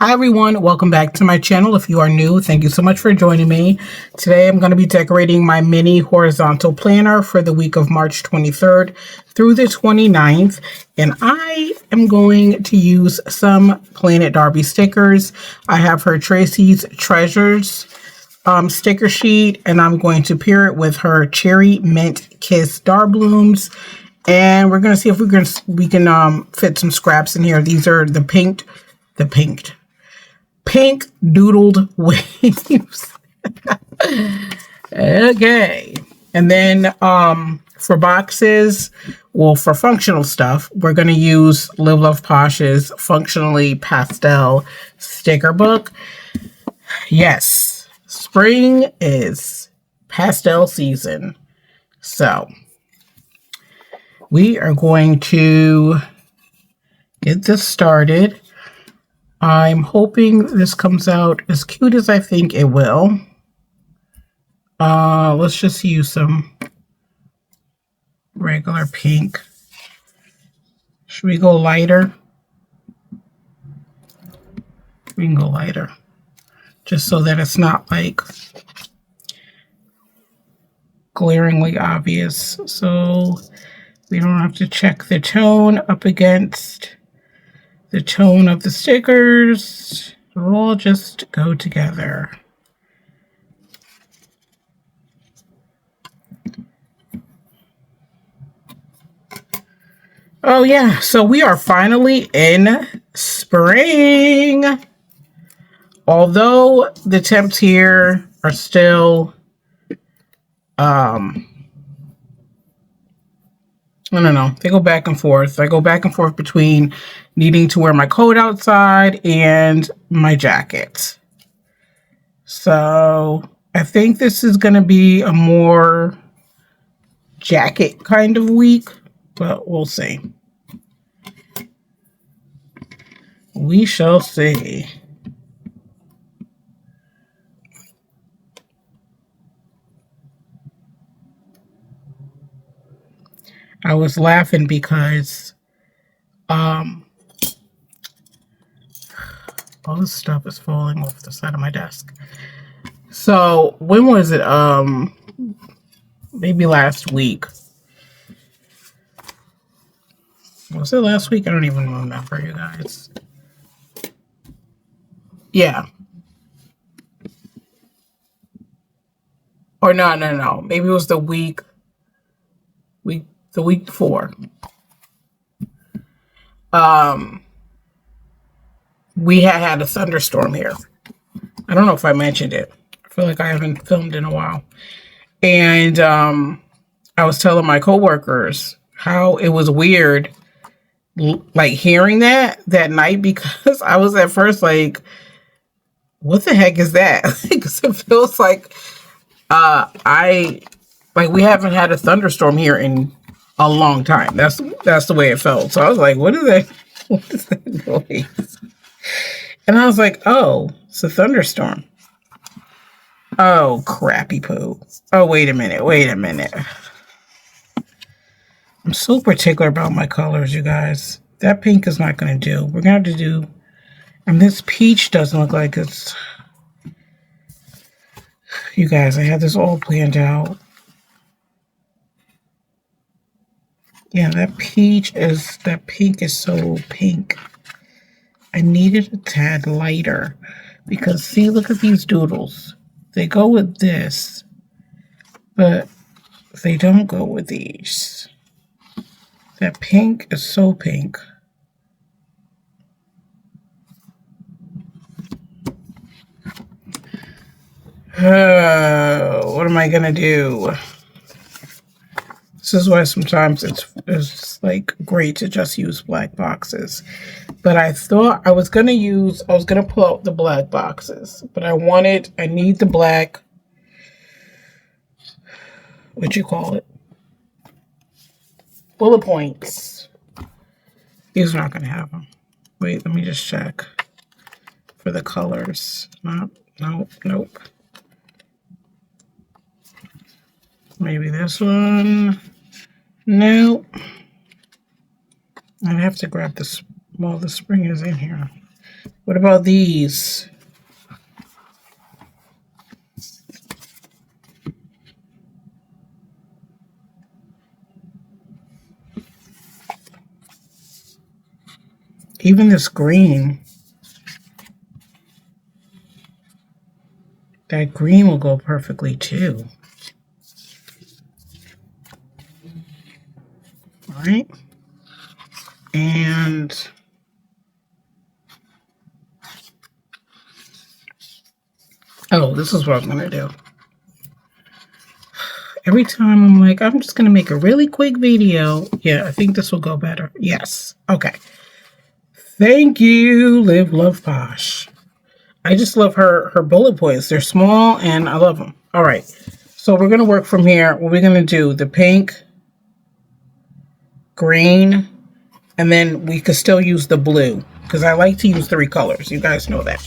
Hi everyone, welcome back to my channel. If you are new, thank you so much for joining me. Today I'm going to be decorating my mini horizontal planner for the week of March 23rd through the 29th. And I am going to use some PlanIt Darbi stickers. I have her Tracy's Treasures sticker sheet, and I'm going to pair it with her Cherry Mint Kiss darBlooms. And we're going to see if we can fit some scraps in here. These are the pink doodled waves. Okay. And then for boxes, well, for functional stuff, we're going to use Live Love Posh's Functionally Pastel sticker book. Yes, spring is pastel season. So we are going to get this started. I'm hoping this comes out as cute as I think it will. Let's just use some regular pink. Should we go lighter? We can go lighter. Just so that it's not like glaringly obvious. So we don't have to check the tone up against the tone of the stickers. It'll all just go together. Oh yeah, so we are finally in spring. Although the temps here are still, I don't know. They go back and forth. I go back and forth between needing to wear my coat outside and my jacket. So I think this is going to be a more jacket kind of week, but we'll see. We shall see. I was laughing because all this stuff is falling off the side of my desk. So when was it? Maybe last week. Was it last week? I don't even remember, you guys. Yeah. Or no. Maybe it was the week before. We had a thunderstorm here. I don't know if I mentioned it. I feel like I haven't filmed in a while. And I was telling my coworkers how it was weird, like hearing that night, because I was at first like, what the heck is that? Because it feels like we haven't had a thunderstorm here in a long time. That's the way it felt. So I was like, what is that? What is that noise? And I was like, oh, it's a thunderstorm. Oh, crappy poo. Oh, wait a minute. I'm so particular about my colors, you guys. That pink is not going to do. We're going to have to do, and this peach doesn't look like it's, you guys, I had this all planned out. Yeah, that pink is so pink. I needed a tad lighter because, see, look at these doodles. They go with this, but they don't go with these. That pink is so pink. What am I going to do? This is why sometimes it's like great to just use black boxes. But I thought I was going to pull out the black boxes. But I need the black, what you call it? Bullet points. These are not going to have them. Wait, let me just check for the colors. Nope. Maybe this one. Nope. I'd have to grab this. Well, the spring is in here. What about these? Even this green. That green will go perfectly too. All right. And oh, this is what I'm going to do. Every time I'm like, I'm just going to make a really quick video. Yeah, I think this will go better. Yes. Okay. Thank you, Live Love Posh. I just love her bullet points. They're small and I love them. All right. So we're going to work from here. What we're going to do, the pink, green, and then we could still use the blue because I like to use 3 colors. You guys know that.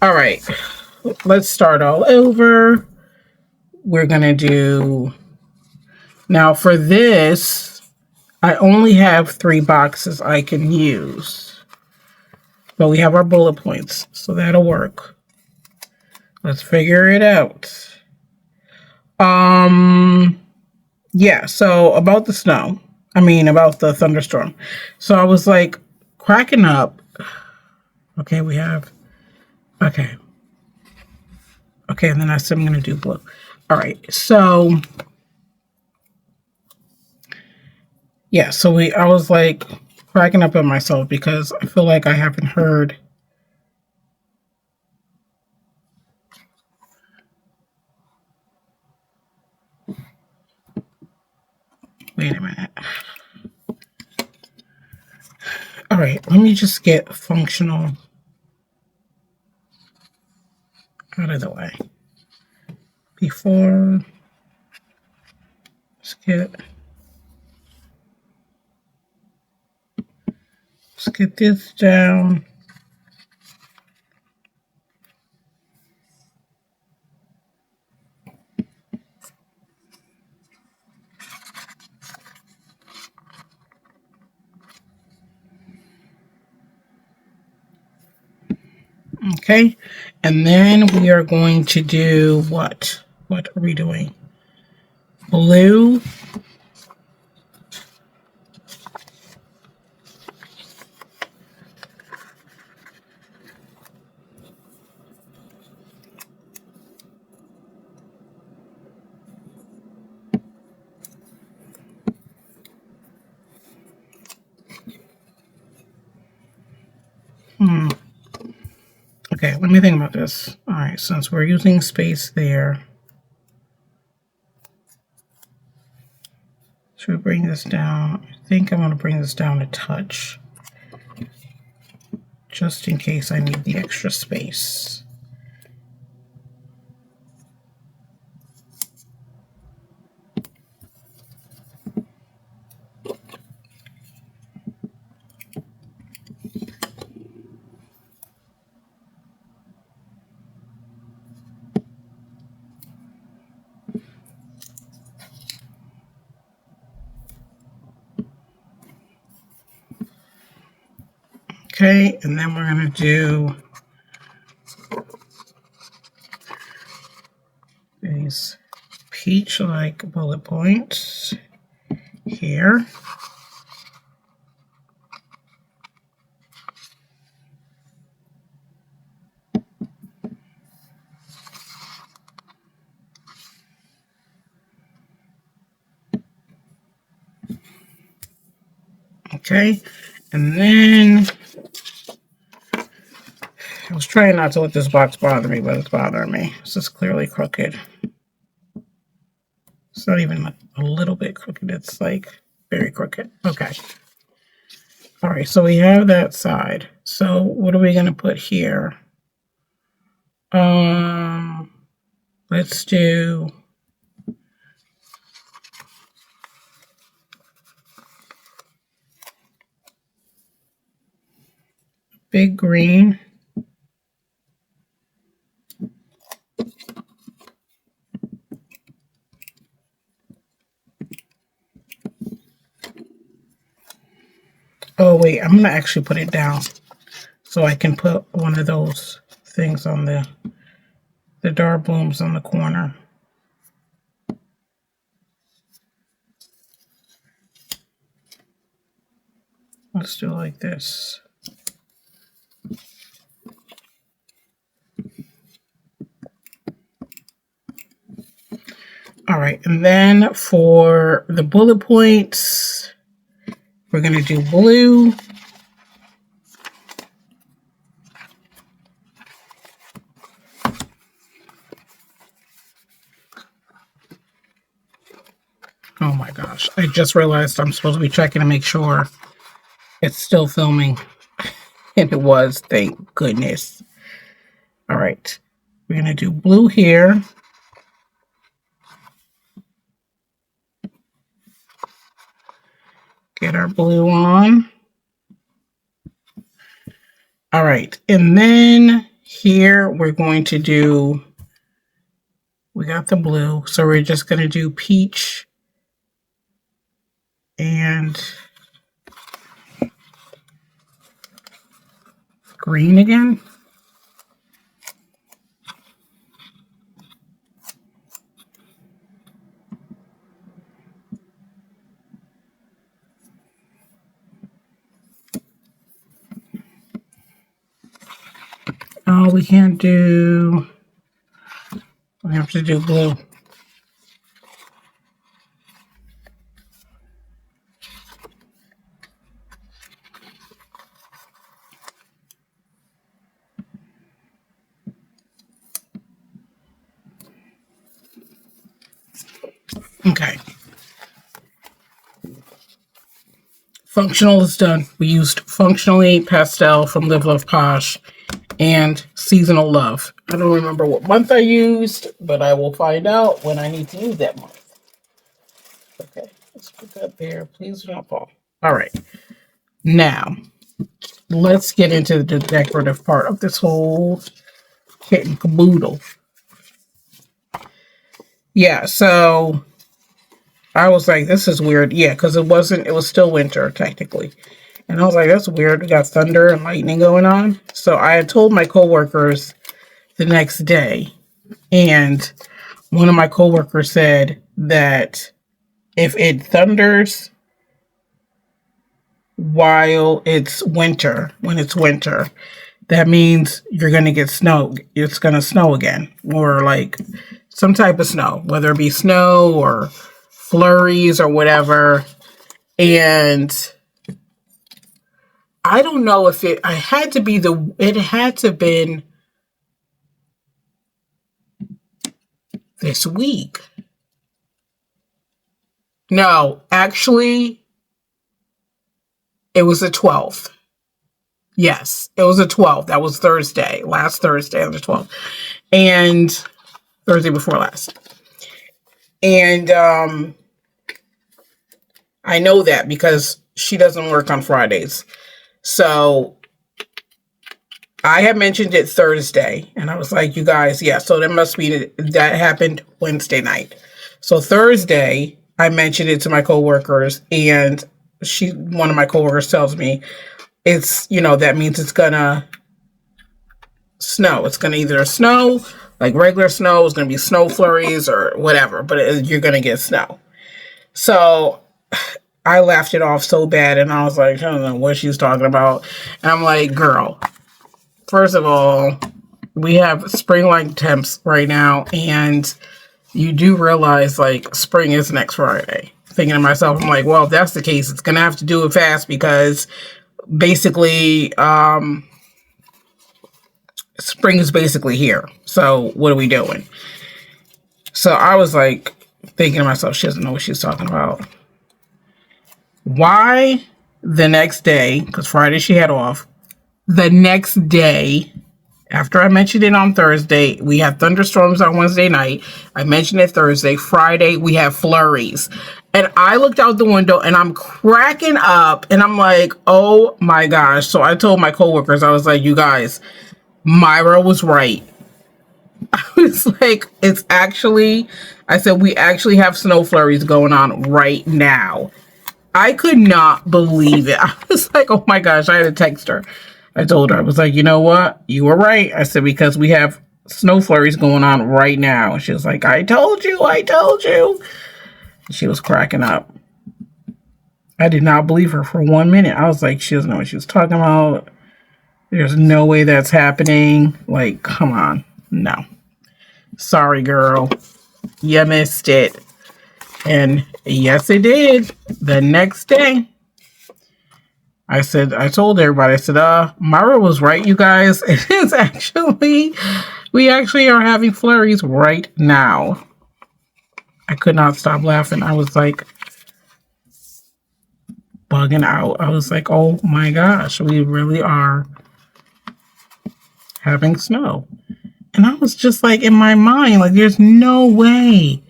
All right. Let's start all over. We're going to do, now for this, I only have 3 boxes I can use. But we have our bullet points, so that'll work. Let's figure it out. Yeah, so about the snow. I mean, about the thunderstorm. So I was like cracking up. Okay, we have, okay. Okay, and then I said I'm going to do blue. All right, so yeah, so I was like cracking up at myself because I feel like I haven't heard wait a minute. All right, let me just get functional out of the way. Before, let's get this down. Okay, and then we are going to do what? What are we doing? Blue. Okay, let me think about this. All right, since we're using space there, should we bring this down? I think I'm going to bring this down a touch, just in case I need the extra space. Okay, and then we're going to do these peach-like bullet points here. Okay, and then I was trying not to let this box bother me, but it's bothering me. This is clearly crooked. It's not even a little bit crooked. It's like very crooked. Okay. All right, so we have that side. So what are we going to put here? Let's do big green. Oh, wait, I'm going to actually put it down. so I can put one of those things on the darBlooms on the corner. Let's do it like this. All right, and then for the bullet points, we're going to do blue. Oh my gosh, I just realized I'm supposed to be checking to make sure it's still filming. And it was, thank goodness. All right, we're going to do blue here. Get our blue on. All right, and then here we're going to do, we got the blue, so we're just going to do peach and green again. Oh, we can't do, we have to do blue. Okay. Functional is done. We used Functionally Pastel from Live Love Posh and Seasonal Love. I don't remember what month I used, but I will find out when I need to use that month. Okay, let's put that there. Please do not fall. All right. Now, let's get into the decorative part of this whole kit and caboodle. Yeah, so I was like, this is weird. Yeah, because it was still winter, technically. And I was like, that's weird. We got thunder and lightning going on. So I had told my coworkers the next day. And one of my coworkers said that if it thunders while it's winter, when it's winter, that means you're going to get snow. It's going to snow again. Or like some type of snow, whether it be snow or flurries or whatever. And I don't know if it had to have been this week. No, actually, it was the 12th. Yes, it was the 12th. That was Thursday, last Thursday on the 12th. And Thursday before last. And I know that because she doesn't work on Fridays. So I had mentioned it Thursday, and I was like, you guys, yeah, so that must be that happened Wednesday night. So Thursday, I mentioned it to my coworkers, and one of my coworkers tells me it's, that means it's gonna snow. It's gonna either snow, like regular snow, it's gonna be snow flurries or whatever, but you're gonna get snow. So I laughed it off so bad, and I was like, I don't know what she's talking about. And I'm like, girl, first of all, we have spring-like temps right now, and you do realize, like, spring is next Friday. Thinking to myself, I'm like, well, if that's the case, it's going to have to do it fast because basically spring is basically here. So what are we doing? So I was, like, thinking to myself, she doesn't know what she's talking about. Why the next day, because Friday she had off, the next day, after I mentioned it on Thursday, we had thunderstorms on Wednesday night. I mentioned it Thursday. Friday, we have flurries. And I looked out the window and I'm cracking up and I'm like, oh my gosh. So I told my coworkers, I was like, you guys, Myra was right. I was like, I said, we actually have snow flurries going on right now. I could not believe it. I was like, oh my gosh, I had to text her. I told her, I was like, you know what? You were right. I said, because we have snow flurries going on right now. She was like, I told you, I told you. She was cracking up. I did not believe her for 1 minute. I was like, she doesn't know what she was talking about. There's no way that's happening. Like, come on. No. Sorry, girl. You missed it. And yes, it did. The next day, I told everybody, I said, Myra was right, you guys. It is actually, we actually are having flurries right now. I could not stop laughing. I was like bugging out. I was like, oh my gosh, we really are having snow. And I was just like, in my mind, like, there's no way.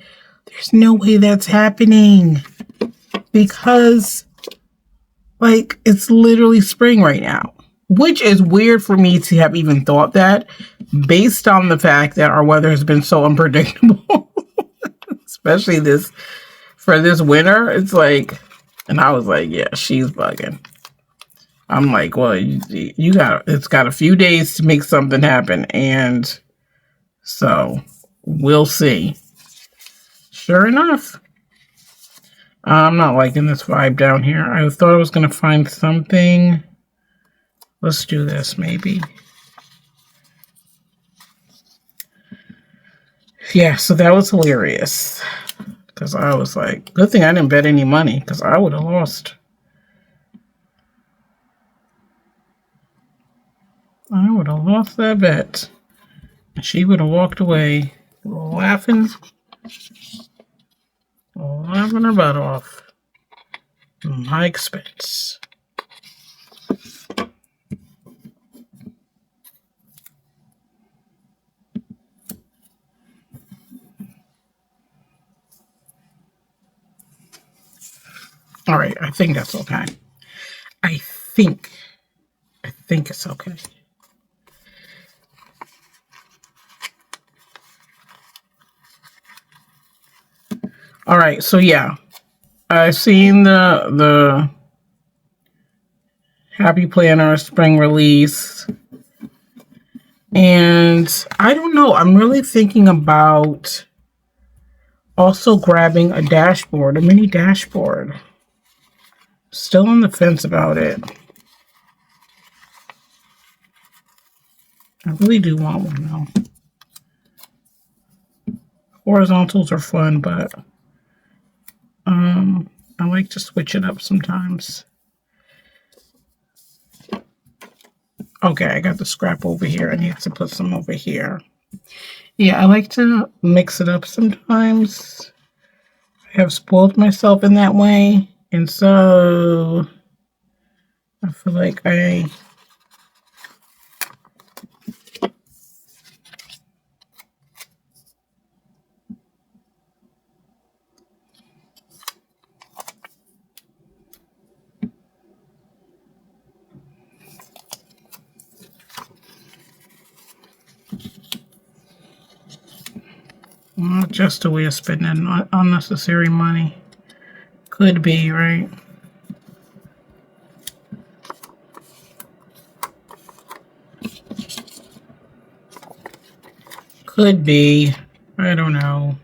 There's no way that's happening. Because, like, it's literally spring right now. Which is weird for me to have even thought that, based on the fact that our weather has been so unpredictable. Especially for this winter. It's like, and I was like, yeah, she's bugging. I'm like, well, it's got a few days to make something happen. And so we'll see. Sure enough. I'm not liking this vibe down here. I thought I was going to find something. Let's do this, maybe. Yeah, so that was hilarious. Because I was like, good thing I didn't bet any money. Because I would have lost. I would have lost that bet. She would have walked away laughing her butt off. My expense. All right, I think that's okay. I think it's okay. All right, so yeah, I've seen the Happy Planner spring release, and I don't know. I'm really thinking about also grabbing a dashboard, a mini dashboard. Still on the fence about it. I really do want one though. Horizontals are fun, but I like to switch it up sometimes. Okay, I got the scrap over here. I need to put some over here. Yeah, I like to mix it up sometimes. I have spoiled myself in that way. And so I feel like I just a way of spending unnecessary money. Could be, right? Could be. I don't know.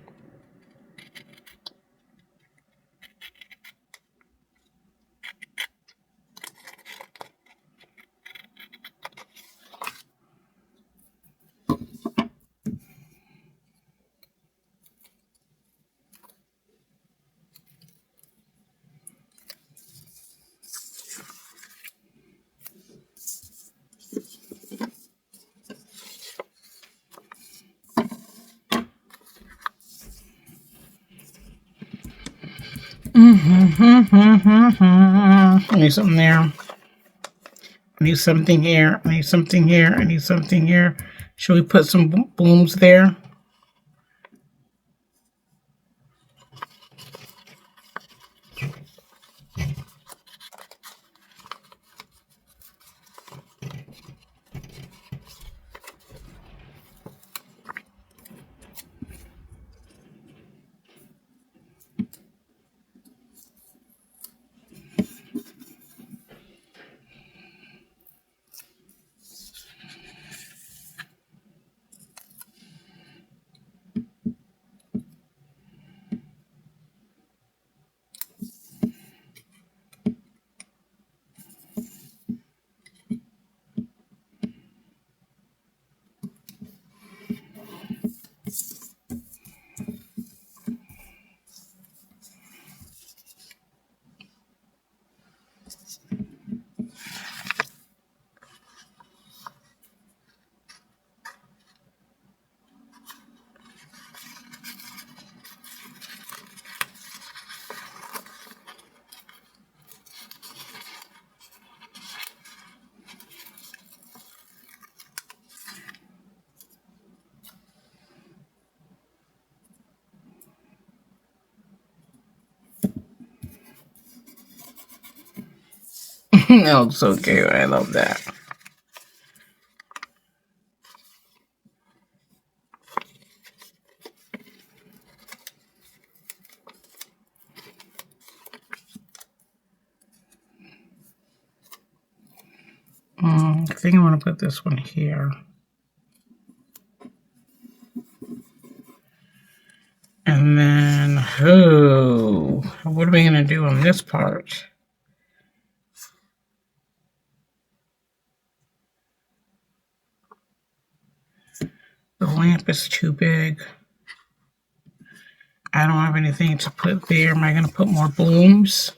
I need something there. I need something here. I need something here. I need something here. Should we put some blooms there? That looks so cute. I love that. I think I want to put this one here. And then, what are we going to do on this part? The lamp is too big. I don't have anything to put there. Am I going to put more blooms?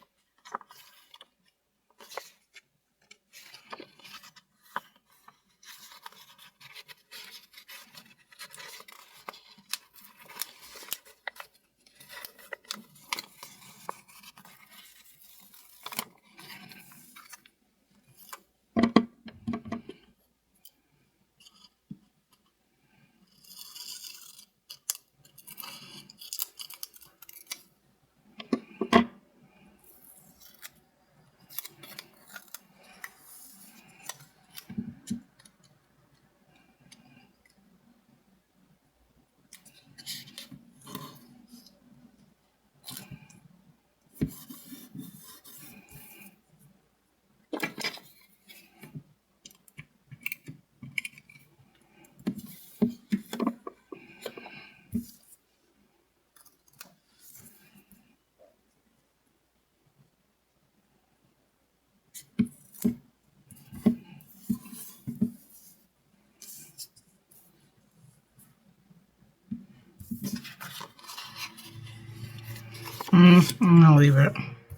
I'm gonna leave it.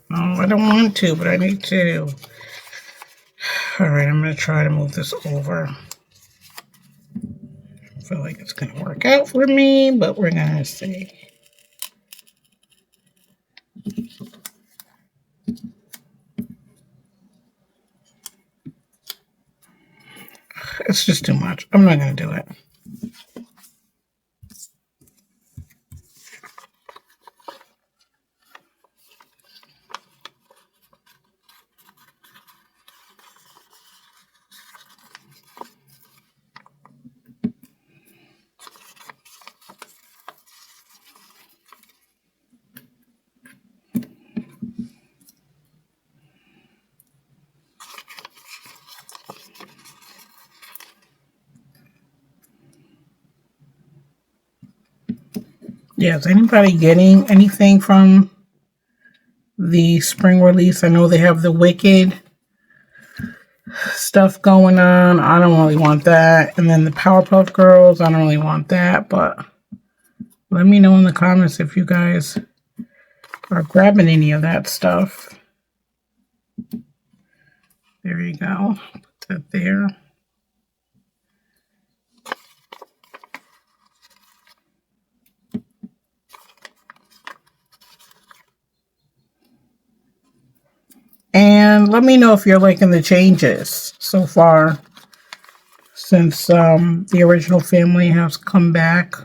No, I don't want to, but I need to. Alright, I'm gonna try to move this over. I feel like it's gonna work out for me, but we're gonna see. It's just too much. I'm not gonna do it. Yeah, is anybody getting anything from the spring release? I know they have the Wicked stuff going on. I don't really want that. And then the Powerpuff Girls, I don't really want that. But let me know in the comments if you guys are grabbing any of that stuff. There you go. Put that there. And let me know if you're liking the changes so far since the original family has come back.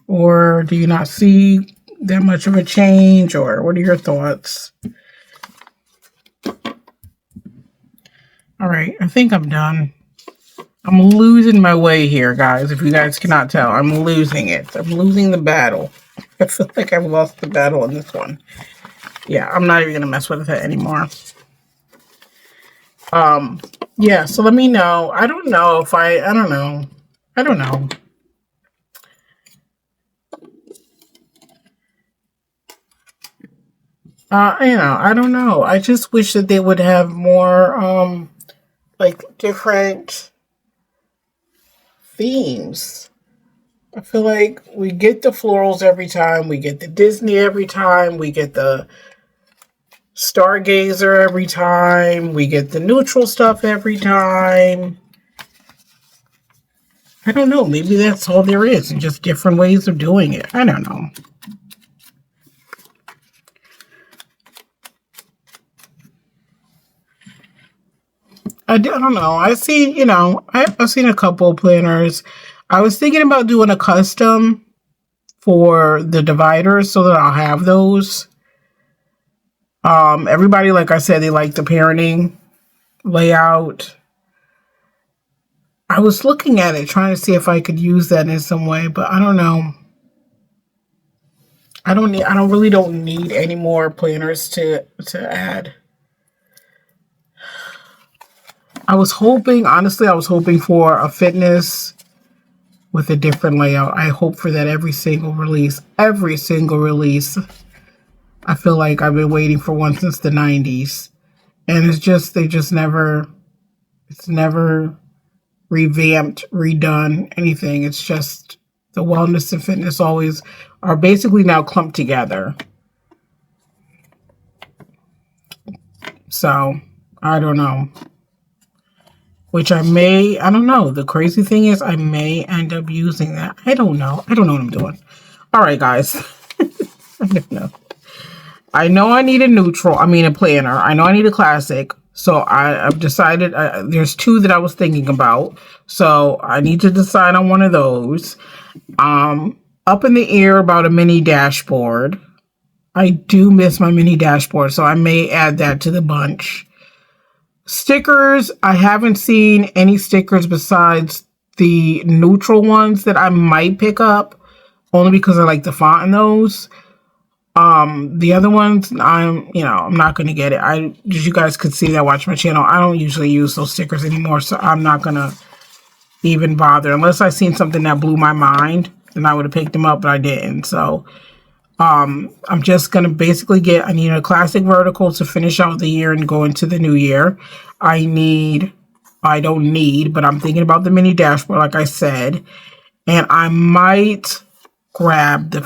Or do you not see that much of a change? Or what are your thoughts? All right, I think I'm done. I'm losing my way here, guys. If you guys cannot tell, I'm losing it. I'm losing the battle. I feel like I've lost the battle in this one. Yeah, I'm not even going to mess with it anymore. Yeah, so let me know. I don't know if I don't know. I don't know. I don't know. I just wish that they would have more, like, different themes. I feel like we get the florals every time. We get the Disney every time. We get the Stargazer every time. We get the neutral stuff every time. I don't know. Maybe that's all there is. Just different ways of doing it. I don't know. I don't know. I've seen a couple planners. I was thinking about doing a custom for the dividers so that I'll have those. Everybody, like I said, they like the parenting layout. I was looking at it, trying to see if I could use that in some way, but I don't know. I really don't need any more planners to add. I was hoping, honestly, I was hoping for a fitness with a different layout. I hope for that every single release. Every single release. I feel like I've been waiting for one since the 90s. And it's just, it's never revamped, redone, anything. It's just the wellness and fitness always are basically now clumped together. So, I don't know. Which I don't know. The crazy thing is I may end up using that. I don't know. I don't know what I'm doing. All right, guys. I don't know. I know I need a planner. I know I need a classic. So I've decided, there's two that I was thinking about. So I need to decide on one of those. Up in the air about a mini dashboard. I do miss my mini dashboard, so I may add that to the bunch. Stickers, I haven't seen any stickers besides the neutral ones that I might pick up, only because I like the font in those. The other ones, I'm not going to get it. As you guys could see that watch my channel, I don't usually use those stickers anymore, so I'm not going to even bother. Unless I seen something that blew my mind, then I would have picked them up, but I didn't. So, I'm just going to basically I need a classic vertical to finish out the year and go into the new year. I don't need, but I'm thinking about the mini dashboard, like I said. And I might grab the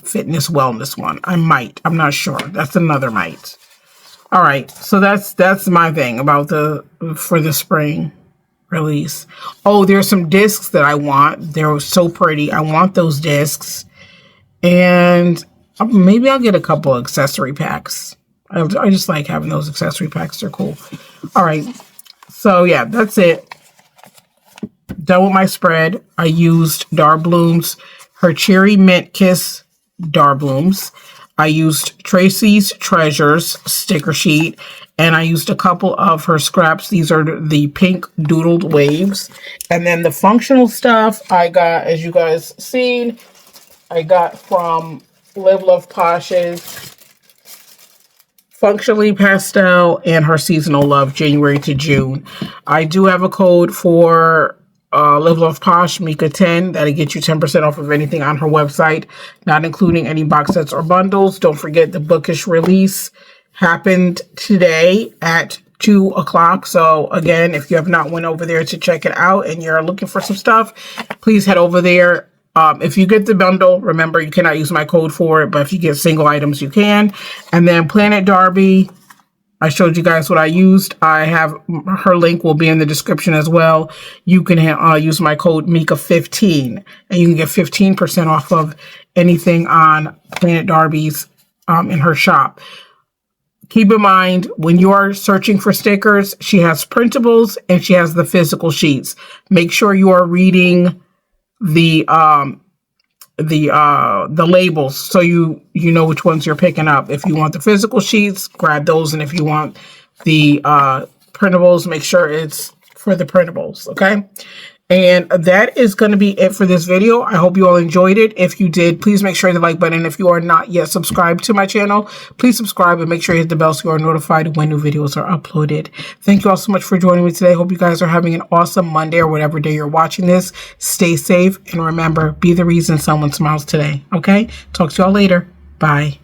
fitness wellness one. I might. I'm not sure. That's another might. All right. So that's my thing about for the spring release. Oh, there's some discs that I want. They're so pretty. I want those discs. And maybe I'll get a couple of accessory packs. I just like having those accessory packs. They're cool. All right. So, yeah, that's it. Done with my spread. I used darBlooms, her Cherry Mint Kiss darBlooms. I used Tracy's Treasures sticker sheet. And I used a couple of her scraps. These are the pink doodled waves. And then the functional stuff I got, as you guys seen, I got from Live Love Posh's Functionally Pastel and her Seasonal Love, January to June. I do have a code for Live Love Posh, Mika 10. That'll get you 10% off of anything on her website, not including any box sets or bundles. Don't forget the bookish release happened today at 2 o'clock. So again, if you have not went over there to check it out and you're looking for some stuff, please head over there. If you get the bundle, remember you cannot use my code for it, but if you get single items, you can. And then PlanIt Darbi, I showed you guys what I used. I have her link will be in the description as well. You can use my code Mika15 and you can get 15% off of anything on PlanIt Darbi's in her shop. Keep in mind, when you are searching for stickers, she has printables and she has the physical sheets. Make sure you are reading the labels so you know which ones you're picking up. If you want the physical sheets, grab those, and if you want the printables, make sure it's for the printables. Okay, and that is going to be it for this video. I hope you all enjoyed it. If you did, please make sure to like button. If you are not yet subscribed to my channel, please subscribe and make sure you hit the bell so you are notified when new videos are uploaded. Thank you all so much for joining me today. Hope you guys are having an awesome Monday or whatever day you're watching this. Stay safe and remember, be the reason someone smiles today. Okay? Talk to y'all later. Bye.